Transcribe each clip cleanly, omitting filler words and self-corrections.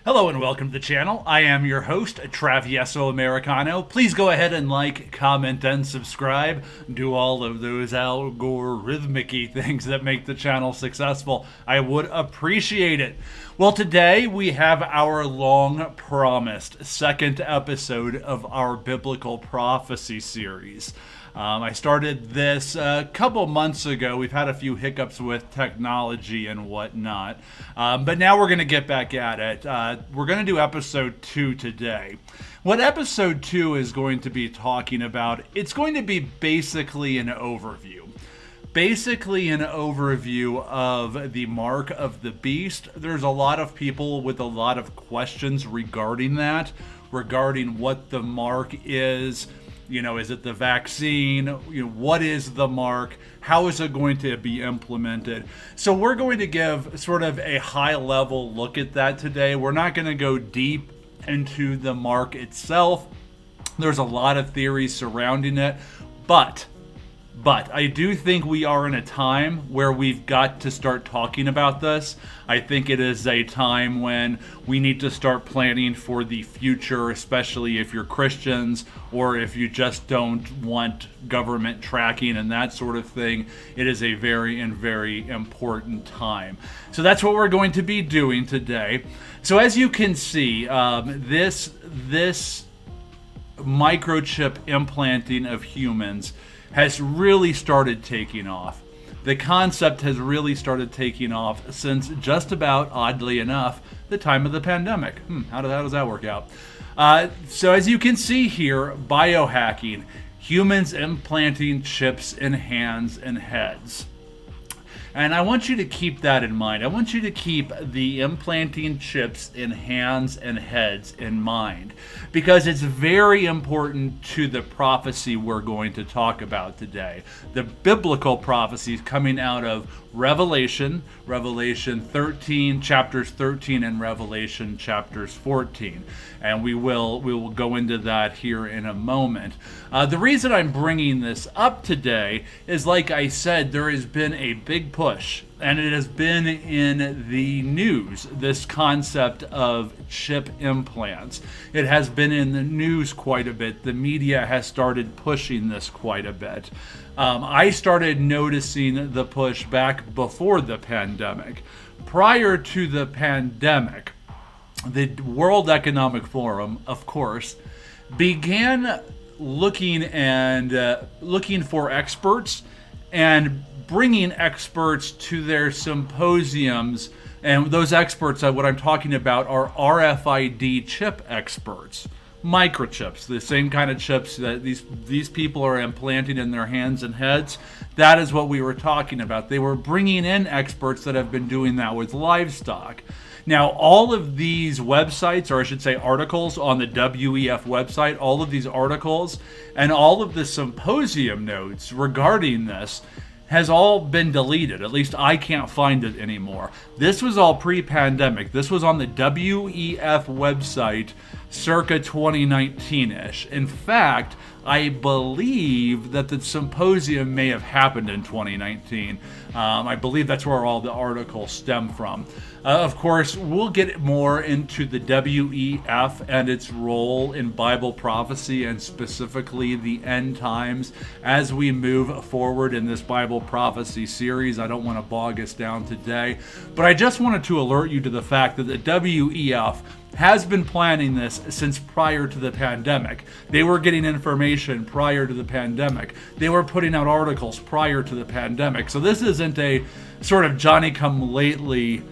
Hello and welcome to the channel. I am your host, Travieso Americano. Please go ahead and like, comment, and subscribe. Do all of those algorithmic-y things that make the channel successful. I would appreciate it. Well, today we have our long-promised second episode of our Biblical Prophecy series. I started this a couple months ago. We've had a few hiccups with technology and whatnot, but now we're going to get back at it. We're going to do episode 2 today. What episode 2 is going to be talking about, it's going to be basically an overview. Basically an overview of the mark of the beast. There's a lot of people with a lot of questions regarding that, regarding what the mark is. You know, is it the vaccine? You know, what is the mark? How is it going to be implemented? So we're going to give sort of a high-level look at that today. We're not going to go deep into the mark itself. There's a lot of theories surrounding it, but I do think we are in a time where we've got to start talking about this. I think it is a time when we need to start planning for the future, especially if you're Christians or if you just don't want government tracking and that sort of thing. It is a very important time. So that's what we're going to be doing today. So as you can see, this microchip implanting of humans has really started taking off. The concept has really started taking off since just about, oddly enough, the time of the pandemic. How does that work out? So as you can see here, biohacking, humans implanting chips in hands and heads. And I want you to keep that in mind. I want you to keep the implanting chips in hands and heads in mind, because it's very important to the prophecy we're going to talk about today. The biblical prophecies coming out of Revelation 13, chapters 13, and Revelation chapters 14. And we will go into that here in a moment. The reason I'm bringing this up today is, like I said, there has been a big push, and it has been in the news, this concept of chip implants. It has been in the news quite a bit. The media has started pushing this quite a bit. I started noticing the push back before the pandemic. Prior to the pandemic, the World Economic Forum, of course, began looking for experts and bringing experts to their symposiums. And those experts, what I'm talking about, are RFID chip experts. Microchips, the same kind of chips that these people are implanting in their hands and heads. That is what we were talking about. They were bringing in experts that have been doing that with livestock. Now, all of these websites, or I should say articles on the WEF website, all of these articles and all of the symposium notes regarding this has all been deleted. At least I can't find it anymore. This was all pre-pandemic. This was on the WEF website circa 2019-ish. In fact, I believe that the symposium may have happened in 2019. I believe that's where all the articles stem from. Of course, we'll get more into the WEF and its role in Bible prophecy and specifically the end times as we move forward in this Bible prophecy series. I don't want to bog us down today, but I just wanted to alert you to the fact that the WEF has been planning this since prior to the pandemic. They were getting information prior to the pandemic. They were putting out articles prior to the pandemic. So this isn't a sort of Johnny-come-lately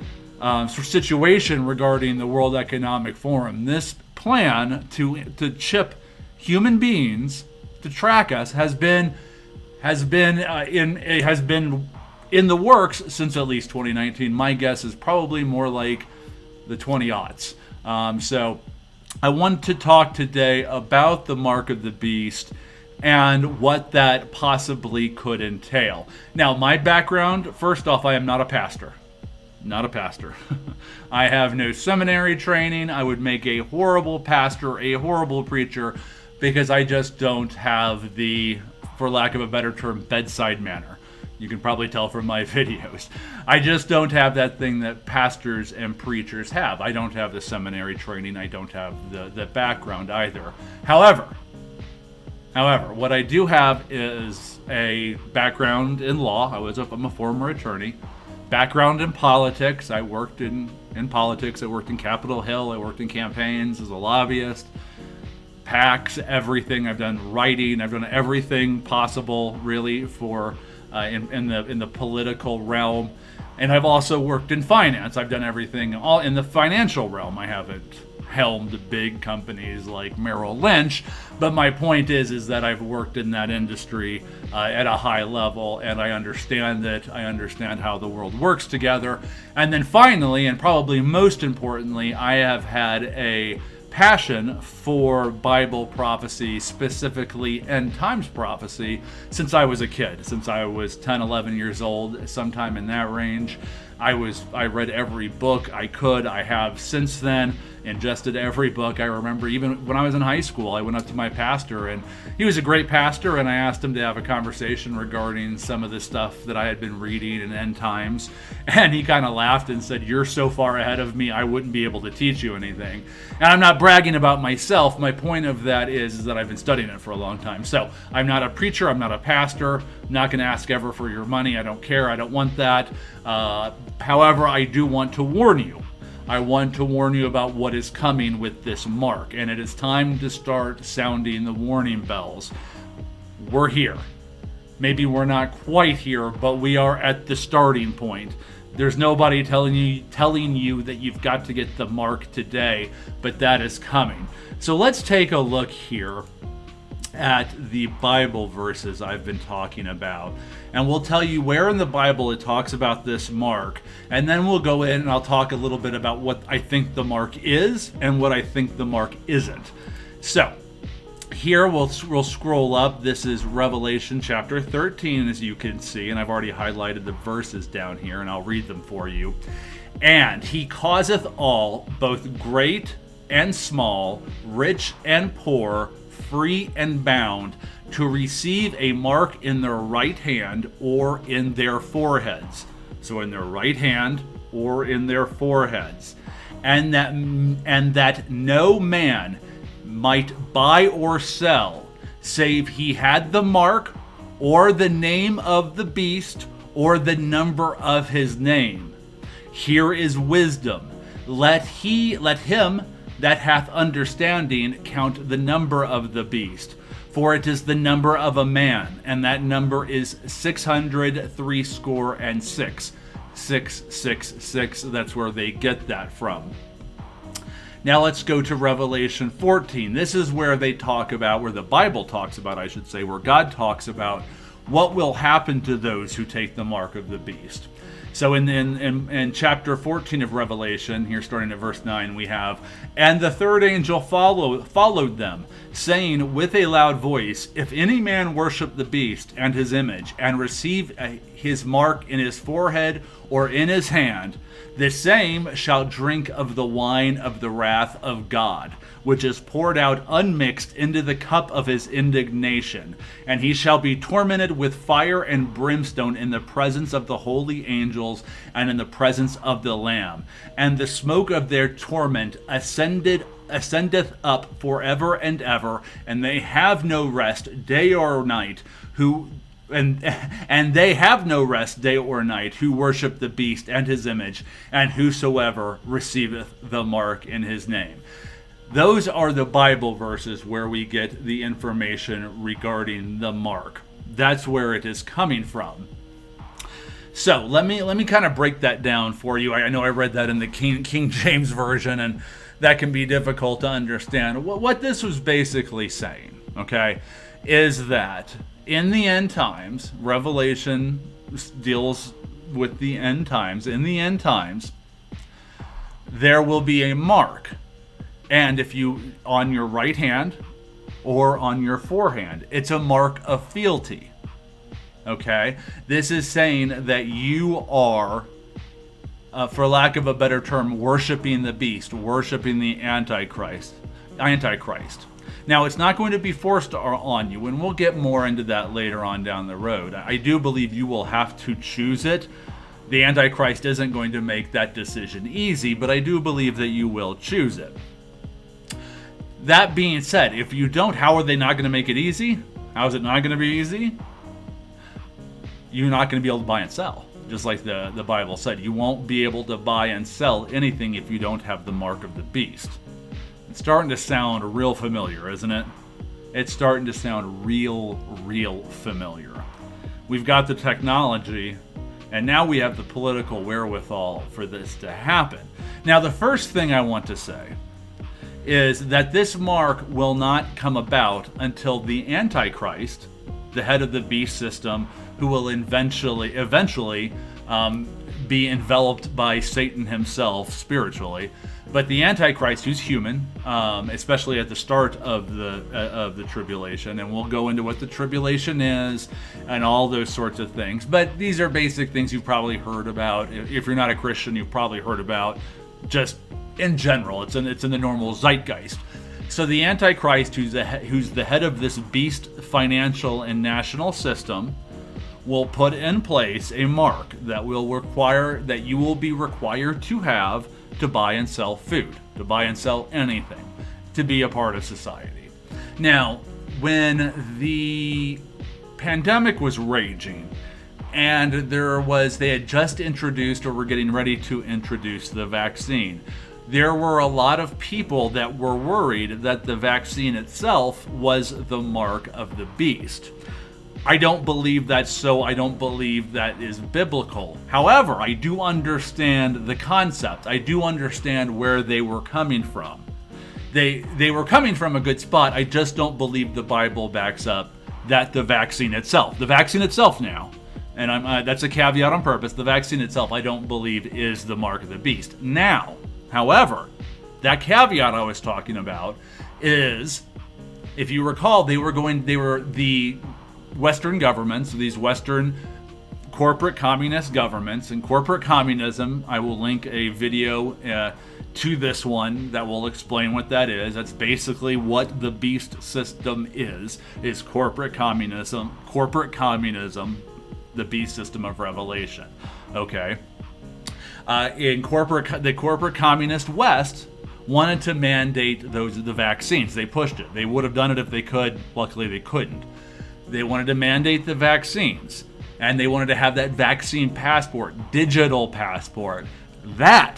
situation regarding the World Economic Forum. This plan to chip human beings to track us has been in the works since at least 2019. My guess is probably more like the 20-aughts. So I want to talk today about the mark of the beast and what that possibly could entail. Now, my background, first off, I am not a pastor. not a pastor. I have no seminary training. I would make a horrible pastor, a horrible preacher, because I just don't have the, for lack of a better term, bedside manner. You can probably tell from my videos. I just don't have that thing that pastors and preachers have. I don't have the seminary training. I don't have the background either. However, what I do have is a background in law. I'm a former attorney. Background in politics. I worked in politics. I worked in Capitol Hill. I worked in campaigns as a lobbyist. PACs, everything. I've done writing. I've done everything possible, really, for in the political realm. And I've also worked in finance. I've done everything all in the financial realm. I haven't helmed big companies like Merrill Lynch, but my point is that I've worked in that industry at a high level, and I understand it. I understand how the world works together. And then finally, and probably most importantly, I have had a passion for Bible prophecy, specifically end times prophecy, since I was a kid. Since I was 10, 11 years old, sometime in that range. I read every book I could. I have since then ingested every book. I remember even when I was in high school, I went up to my pastor, and he was a great pastor, and I asked him to have a conversation regarding some of the stuff that I had been reading in end times, and he kind of laughed and said, "You're so far ahead of me, I wouldn't be able to teach you anything." And I'm not bragging about myself. My point of that is that I've been studying it for a long time. So I'm not a preacher. I'm not a pastor. I'm not going to ask ever for your money. I don't care. I don't want that. However, I do want to warn you. I want to warn you about what is coming with this mark, and it is time to start sounding the warning bells. We're here. Maybe we're not quite here, but we are at the starting point. There's nobody telling you that you've got to get the mark today, but that is coming. So let's take a look here at the Bible verses I've been talking about, and we'll tell you where in the Bible it talks about this mark, and then we'll go in and I'll talk a little bit about what I think the mark is and what I think the mark isn't. So here we'll scroll up. This is Revelation chapter 13, as you can see, and I've already highlighted the verses down here, and I'll read them for you. "And he causeth all, both great and small, rich and poor, free and bound, to receive a mark in their right hand or in their foreheads." So in their right hand or in their foreheads. And that no man might buy or sell, save he had the mark, or the name of the beast, or the number of his name. Here is wisdom. Let him that hath understanding count the number of the beast, for it is the number of a man, and that number is 666. 666, that's where they get that from. Now let's go to Revelation 14. This is where they talk about, where the Bible talks about, I should say, where God talks about what will happen to those who take the mark of the beast. So in chapter 14 of Revelation, here starting at verse 9, we have, "And the third angel followed them, saying with a loud voice, If any man worship the beast and his image, and receive his mark in his forehead or in his hand, the same shall drink of the wine of the wrath of God, which is poured out unmixed into the cup of his indignation. And he shall be tormented with fire and brimstone in the presence of the holy angels and in the presence of the Lamb. And the smoke of their torment ascendeth up forever and ever, and they have no rest day or night, and they have no rest day or night who worship the beast and his image, and whosoever receiveth the mark in his name." Those are the Bible verses where we get the information regarding the mark. That's where it is coming from. So let me kind of break that down for you. I know I read that in the King James Version, and that can be difficult to understand. What this was basically saying, okay, is that in the end times, Revelation deals with the end times. In the end times, there will be a mark. And if you, on your right hand or on your forehand, it's a mark of fealty. Okay? This is saying that you are for lack of a better term, worshiping the beast, worshiping the Antichrist. Now, it's not going to be forced on you, and we'll get more into that later on down the road. I do believe you will have to choose it. The Antichrist isn't going to make that decision easy, but I do believe that you will choose it. That being said, if you don't, how are they not going to make it easy? How is it not going to be easy? You're not going to be able to buy and sell. Just like the Bible said, you won't be able to buy and sell anything if you don't have the mark of the beast. It's starting to sound real familiar, isn't it? It's starting to sound real familiar. We've got the technology, and now we have the political wherewithal for this to happen. Now, the first thing I want to say is that this mark will not come about until the Antichrist, the head of the beast system, who will eventually be enveloped by Satan himself spiritually. But the Antichrist, who's human, especially at the start of the tribulation, and we'll go into what the tribulation is and all those sorts of things. But these are basic things you've probably heard about. If you're not a Christian, you've probably heard about just in general. It's in the normal zeitgeist. So the Antichrist, who's the head of this beast financial and national system, will put in place a mark that you will be required to have to buy and sell food, to buy and sell anything, to be a part of society. Now, when the pandemic was raging, and they had just introduced or were getting ready to introduce the vaccine, there were a lot of people that were worried that the vaccine itself was the mark of the beast. I don't believe that's so. I don't believe that is biblical. However, I do understand the concept. I do understand where they were coming from. They were coming from a good spot. I just don't believe the Bible backs up that the vaccine itself now, and that's a caveat on purpose, the vaccine itself I don't believe is the mark of the beast. Now, however, that caveat I was talking about is, if you recall, they were the Western governments, these Western corporate communist governments, and corporate communism, I will link a video to this one that will explain what that is. That's basically what the beast system is corporate communism, the beast system of Revelation. Okay. The corporate communist West wanted to mandate the vaccines. They pushed it. They would have done it if they could. Luckily, they couldn't. They wanted to mandate the vaccines, and they wanted to have that vaccine passport, digital passport. That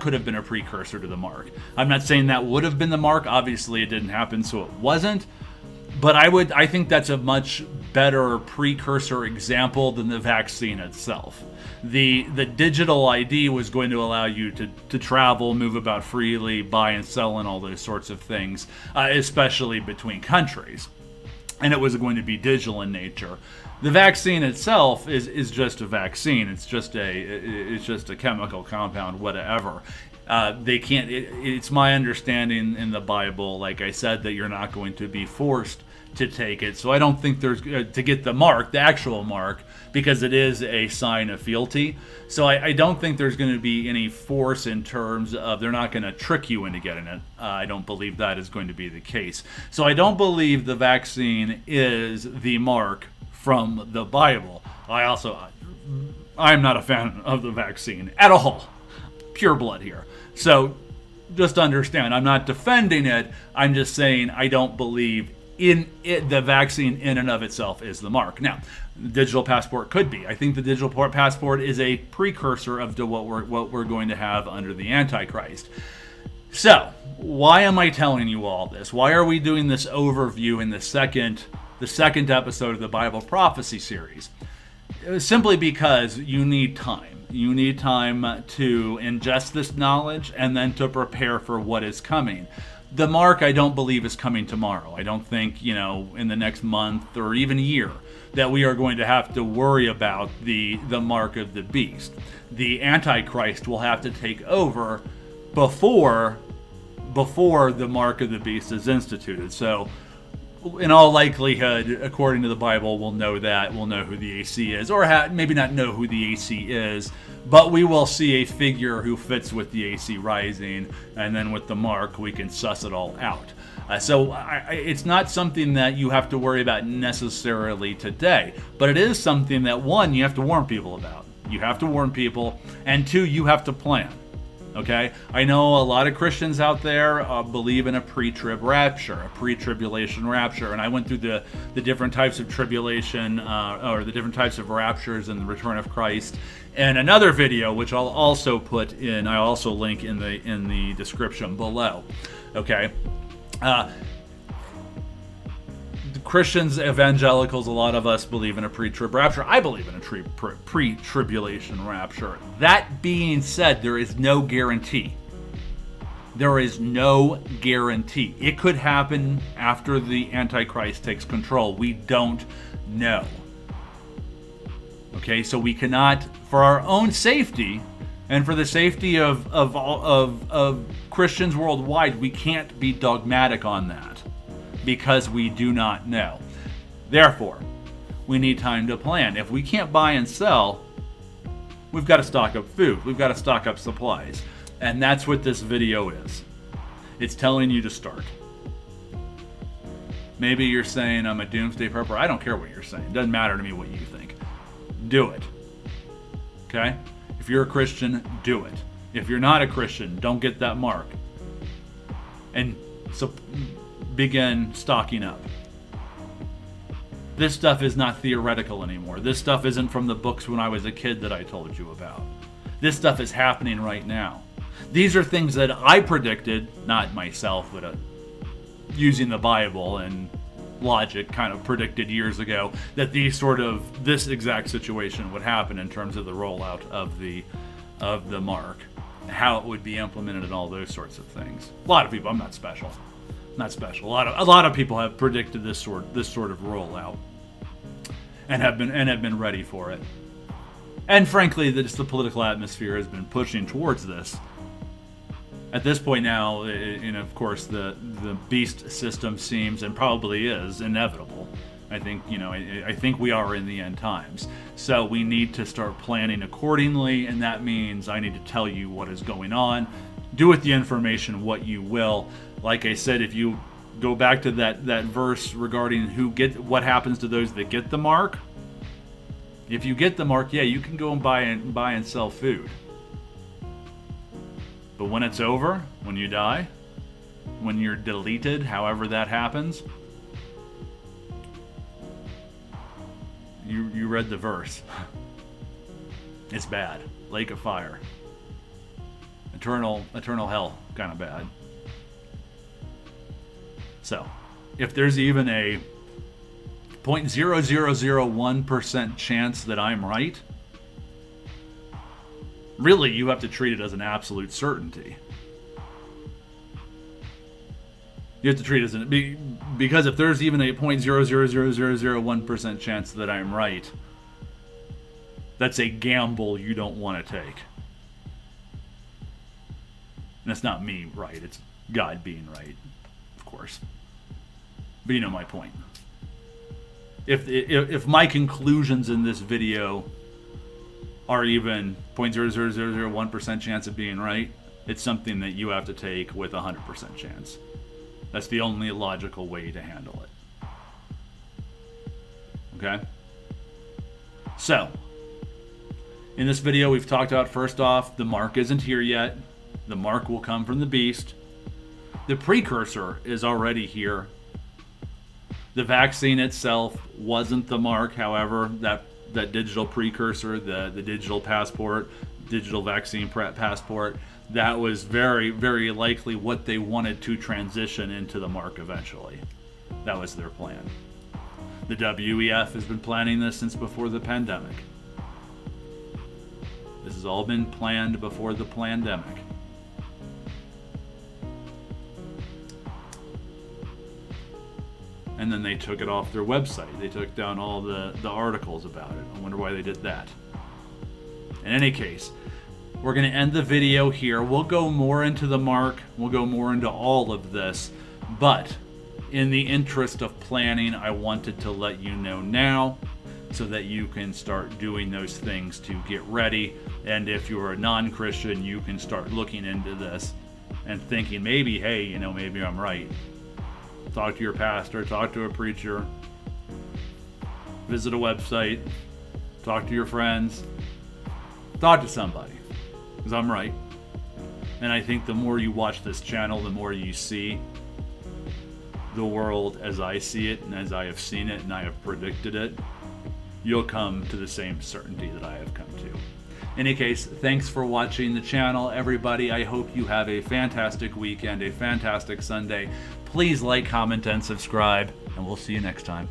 could have been a precursor to the mark. I'm not saying that would have been the mark. Obviously, it didn't happen, so it wasn't. But I think that's a much better precursor example than the vaccine itself. The digital ID was going to allow you to travel, move about freely, buy and sell, and all those sorts of things, especially between countries. And it was going to be digital in nature. The vaccine itself is just a vaccine. It's just a chemical compound, whatever. It's my understanding in the Bible, like I said, that you're not going to be forced to take it. So I don't think there's to get the mark, the actual mark, because it is a sign of fealty. So I don't think there's going to be any force in terms of they're not going to trick you into getting it. I don't believe that is going to be the case. So I don't believe the vaccine is the mark from the Bible. I'm not a fan of the vaccine at all. Pure blood here. So just understand, I'm not defending it. I'm just saying I don't believe in it, the vaccine in and of itself is the mark. Now, the digital passport could be. I think the digital passport is a precursor of what we're going to have under the Antichrist. So, why am I telling you all this? Why are we doing this overview in the second episode of the Bible Prophecy series? Simply because you need time. You need time to ingest this knowledge and then to prepare for what is coming. The mark, I don't believe, is coming tomorrow. I don't think, in the next month or even year that we are going to have to worry about the mark of the beast. The Antichrist will have to take over before the mark of the beast is instituted. So in all likelihood, according to the Bible, we'll know that. We'll know who the AC is, or maybe not know who the AC is, but we will see a figure who fits with the AC rising, and then with the mark, we can suss it all out. So it's not something that you have to worry about necessarily today, but it is something that, one, you have to warn people about. You have to warn people, and two, you have to plan. Okay? I know a lot of Christians out there believe in a pre-trib rapture, a pre-tribulation rapture, and I went through the different types of tribulation, or the different types of raptures and the return of Christ, and another video, which I'll also link in the description below. Okay? Christians, evangelicals, a lot of us believe in a pre-trib rapture. I believe in a pre-tribulation rapture. That being said, there is no guarantee. There is no guarantee. It could happen after the Antichrist takes control. We don't know. Okay, so we cannot, for our own safety and for the safety of Christians worldwide, we can't be dogmatic on that, because we do not know. Therefore, we need time to plan. If we can't buy and sell, we've got to stock up food. We've got to stock up supplies. And that's what this video is. It's telling you to start. Maybe you're saying I'm a doomsday prepper. I don't care what you're saying. It doesn't matter to me what you think. Do it. Okay? If you're a Christian, do it. If you're not a Christian, don't get that mark. And so begin stocking up. This stuff is not theoretical anymore. This stuff isn't from the books when I was a kid that I told you about. This stuff is happening right now. These are things that I predicted, not myself, but using the Bible and logic kind of predicted years ago, that this exact situation would happen in terms of the rollout of the mark, how it would be implemented, and all those sorts of things. A lot of people, I'm not special. Not special. A lot of people have predicted this sort of rollout, and have been ready for it. And frankly, the political atmosphere has been pushing towards this. At this point now, and of course, the beast system seems, and probably is, inevitable. I think we are in the end times. So we need to start planning accordingly, and that means I need to tell you what is going on. Do with the information what you will. Like I said, if you go back to that verse regarding what happens to those that get the mark. If you get the mark, yeah, you can go and buy and sell food. But when it's over, when you die, when you're deleted, however that happens, you read the verse. It's bad. Lake of fire. Eternal hell, kind of bad. So, if there's even a 0.0001% chance that I'm right, really you have to treat it as an absolute certainty. You have to treat it as because if there's even a 0.000001% chance that I'm right, that's a gamble you don't want to take. And it's not me right, it's God being right, of course. But you know my point. If my conclusions in this video are even 0.00001% chance of being right, it's something that you have to take with 100% chance. That's the only logical way to handle it. Okay? So, in this video we've talked about, first off, the mark isn't here yet. The mark will come from the beast. The precursor is already here. The vaccine itself wasn't the mark, however, that digital precursor, the digital passport, digital vaccine passport, that was very, very likely what they wanted to transition into the mark eventually. That was their plan. The WEF has been planning this since before the pandemic. This has all been planned before the pandemic. And then they took it off their website. They took down all the articles about it. I wonder why they did that. In any case, we're going to end the video here. We'll go more into the mark. We'll go more into all of this. But in the interest of planning, I wanted to let you know now so that you can start doing those things to get ready. And if you're a non-Christian, you can start looking into this and thinking, maybe, hey, maybe I'm right. Talk to your pastor, talk to a preacher, visit a website, talk to your friends, talk to somebody, because I'm right. And I think the more you watch this channel, the more you see the world as I see it and as I have seen it and I have predicted it, you'll come to the same certainty that I have come to. In any case, thanks for watching the channel, everybody. I hope you have a fantastic weekend, a fantastic Sunday. Please like, comment, and subscribe, and we'll see you next time.